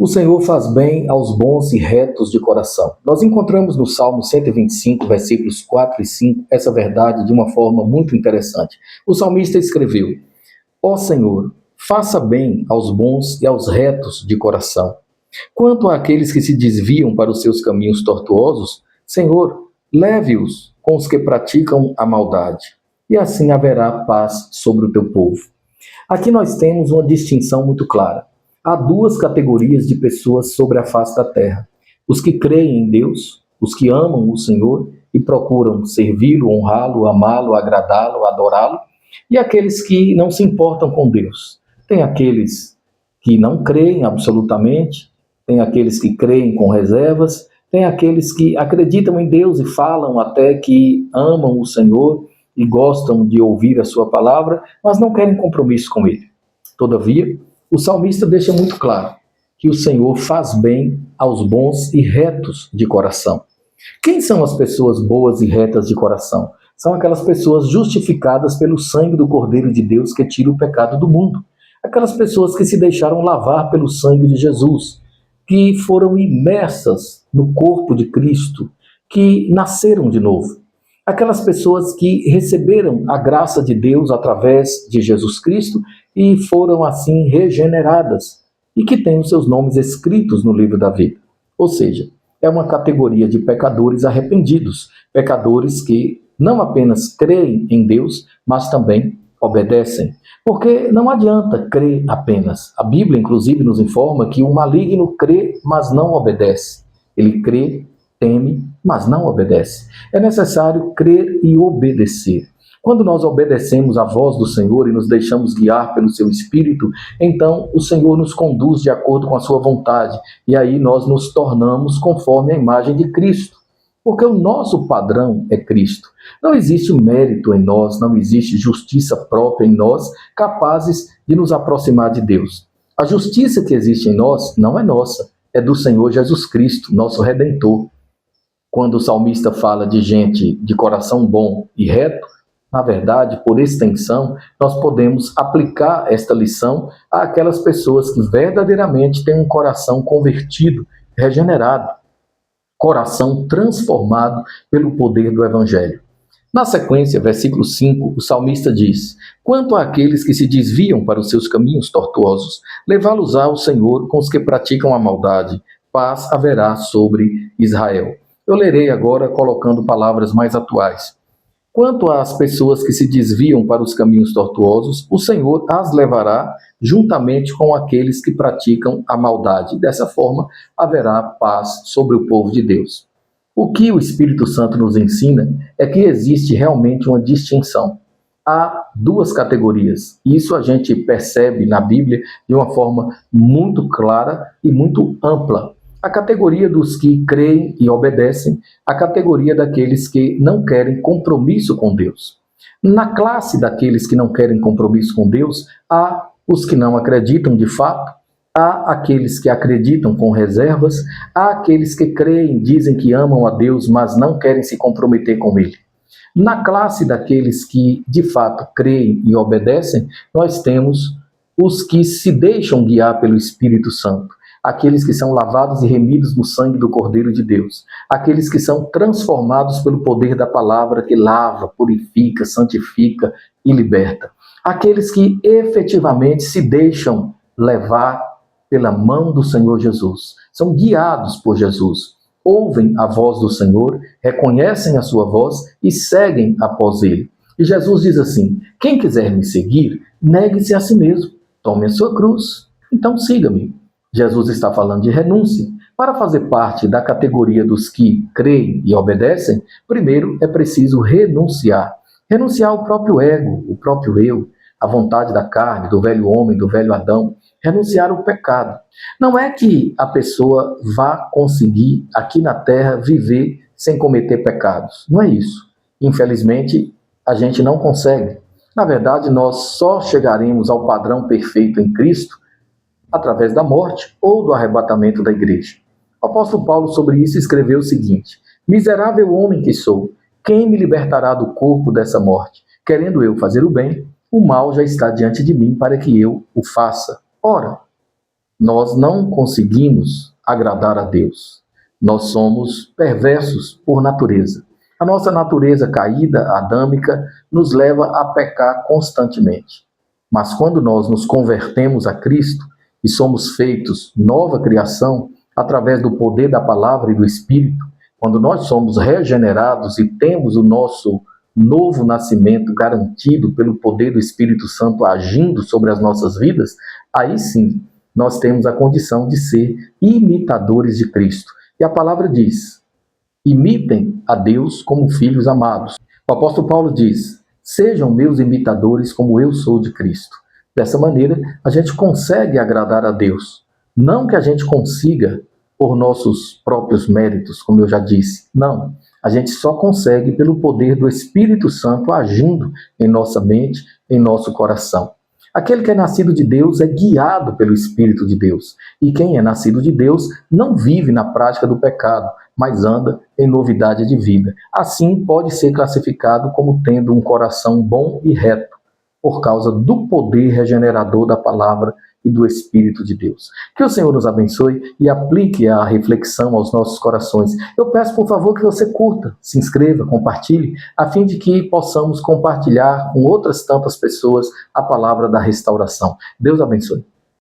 O Senhor faz bem aos bons e retos de coração. Nós encontramos no Salmo 125, versículos 4 e 5, essa verdade de uma forma muito interessante. O salmista escreveu: Ó Senhor, faça bem aos bons e aos retos de coração. Quanto àqueles que se desviam para os seus caminhos tortuosos, Senhor, leve-os com os que praticam a maldade, e assim haverá paz sobre o teu povo. Aqui nós temos uma distinção muito clara. Há duas categorias de pessoas sobre a face da terra: os que creem em Deus, os que amam o Senhor e procuram servi-lo, honrá-lo, amá-lo, agradá-lo, adorá-lo, e aqueles que não se importam com Deus. Tem aqueles que não creem absolutamente, tem aqueles que creem com reservas, tem aqueles que acreditam em Deus e falam até que amam o Senhor e gostam de ouvir a sua palavra, mas não querem compromisso com ele. Todavia, o salmista deixa muito claro que o Senhor faz bem aos bons e retos de coração. Quem são as pessoas boas e retas de coração? São aquelas pessoas justificadas pelo sangue do Cordeiro de Deus que tira o pecado do mundo. Aquelas pessoas que se deixaram lavar pelo sangue de Jesus, que foram imersas no corpo de Cristo, que nasceram de novo. Aquelas pessoas que receberam a graça de Deus através de Jesus Cristo e foram assim regeneradas e que têm os seus nomes escritos no livro da vida. Ou seja, é uma categoria de pecadores arrependidos, pecadores que não apenas creem em Deus, mas também obedecem. Porque não adianta crer apenas. A Bíblia, inclusive, nos informa que o maligno crê, mas não obedece. Ele crê, teme, mas não obedece. É necessário crer e obedecer. Quando nós obedecemos à voz do Senhor e nos deixamos guiar pelo seu Espírito, então o Senhor nos conduz de acordo com a sua vontade, e aí nós nos tornamos conforme a imagem de Cristo, porque o nosso padrão é Cristo. Não existe mérito em nós, não existe justiça própria em nós, capazes de nos aproximar de Deus. A justiça que existe em nós não é nossa, é do Senhor Jesus Cristo, nosso Redentor. Quando o salmista fala de gente de coração bom e reto, na verdade, por extensão, nós podemos aplicar esta lição àquelas pessoas que verdadeiramente têm um coração convertido, regenerado, coração transformado pelo poder do Evangelho. Na sequência, versículo 5, o salmista diz: Quanto àqueles que se desviam para os seus caminhos tortuosos, levá-los-á ao Senhor com os que praticam a maldade, paz haverá sobre Israel. Eu lerei agora colocando palavras mais atuais. Quanto às pessoas que se desviam para os caminhos tortuosos, o Senhor as levará juntamente com aqueles que praticam a maldade. Dessa forma, haverá paz sobre o povo de Deus. O que o Espírito Santo nos ensina é que existe realmente uma distinção. Há duas categorias. Isso a gente percebe na Bíblia de uma forma muito clara e muito ampla. A categoria dos que creem e obedecem, a categoria daqueles que não querem compromisso com Deus. Na classe daqueles que não querem compromisso com Deus, há os que não acreditam de fato, há aqueles que acreditam com reservas, há aqueles que creem, dizem que amam a Deus, mas não querem se comprometer com Ele. Na classe daqueles que de fato creem e obedecem, nós temos os que se deixam guiar pelo Espírito Santo. Aqueles que são lavados e remidos no sangue do Cordeiro de Deus, aqueles que são transformados pelo poder da palavra que lava, purifica, santifica e liberta, aqueles que efetivamente se deixam levar pela mão do Senhor Jesus, são guiados por Jesus, ouvem a voz do Senhor, reconhecem a sua voz e seguem após ele. E Jesus diz assim: quem quiser me seguir, negue-se a si mesmo, tome a sua cruz, então siga-me. Jesus está falando de renúncia. Para fazer parte da categoria dos que creem e obedecem, primeiro é preciso renunciar. Renunciar ao próprio ego, o próprio eu, a vontade da carne, do velho homem, do velho Adão. Renunciar ao pecado. Não é que a pessoa vá conseguir aqui na terra viver sem cometer pecados. Não é isso. Infelizmente, a gente não consegue. Na verdade, nós só chegaremos ao padrão perfeito em Cristo através da morte ou do arrebatamento da igreja. O apóstolo Paulo sobre isso escreveu o seguinte: miserável homem que sou, quem me libertará do corpo dessa morte? Querendo eu fazer o bem, o mal já está diante de mim para que eu o faça. Ora, Nós não conseguimos agradar a Deus. Nós somos perversos por natureza. A nossa natureza caída, adâmica, nos leva a pecar constantemente. Mas quando nós nos convertemos a Cristo e somos feitos nova criação através do poder da palavra e do Espírito, quando nós somos regenerados e temos o nosso novo nascimento garantido pelo poder do Espírito Santo agindo sobre as nossas vidas, aí sim nós temos a condição de ser imitadores de Cristo. E a palavra diz: imitem a Deus como filhos amados. O apóstolo Paulo diz: sejam meus imitadores como eu sou de Cristo. Dessa maneira, a gente consegue agradar a Deus. Não que a gente consiga por nossos próprios méritos, como eu já disse. Não. A gente só consegue pelo poder do Espírito Santo agindo em nossa mente, em nosso coração. Aquele que é nascido de Deus é guiado pelo Espírito de Deus. E quem é nascido de Deus não vive na prática do pecado, mas anda em novidade de vida. Assim, pode ser classificado como tendo um coração bom e reto, por causa do poder regenerador da palavra e do Espírito de Deus. Que o Senhor nos abençoe e aplique a reflexão aos nossos corações. Eu peço, por favor, que você curta, se inscreva, compartilhe, a fim de que possamos compartilhar com outras tantas pessoas a palavra da restauração. Deus abençoe.